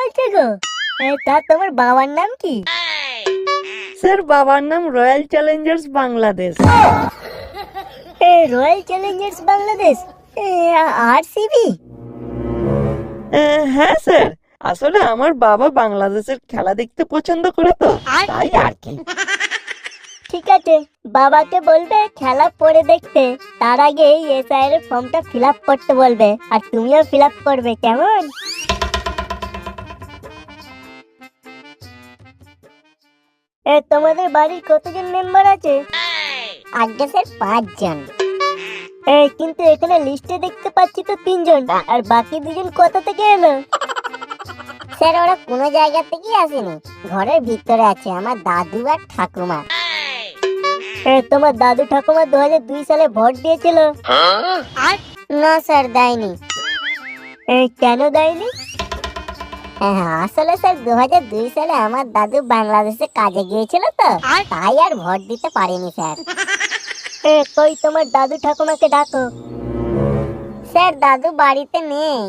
বলছে গো? তা তোমার বাবার নাম কি? স্যার বাবার নাম royal Challengers Bangladesh. Royal Challengers Bangladesh, RCB. হ্যাঁ স্যার, আসলে আমার বাবা বাংলাদেশের খেলা দেখতে পছন্দ করে তো, তাই আর কি। ঠিক আছে, বাবাকে বলবে খেলা পড়ে দেখতে, তার আগে এই এসআইআর এর ফর্মটা ফিল আপ করতে বলবে, আর তুমিও ফিল আপ করবে, কেমন? তোমাদের বাড়ির কতজন মেম্বার আছে? আগে স্যার 5 জন। কিন্তু এখানে লিস্টে দেখতে পাচ্ছি তো 3 জন, আর বাকি 2 জন কোথা থেকে এলো? স্যার ওরা কোনো জায়গা থেকেই আসেনি, ঘরের ভিতরে আছে আমার দাদু আর ঠাকুমা। তোমার দাদু ঠাকুমা 2002 সালে ভোট দিয়েছিল? না স্যার, দেয়নি। কেন দেয়নি? আসলে স্যার 2002 সালে আমার দাদু বাংলাদেশে কাজে গিয়েছিল তো, তাই আর ভোট দিতে পারেনি স্যার। কই তোমার দাদু ঠাকুমাকে ডাকো। স্যার দাদু বাড়িতে নেই।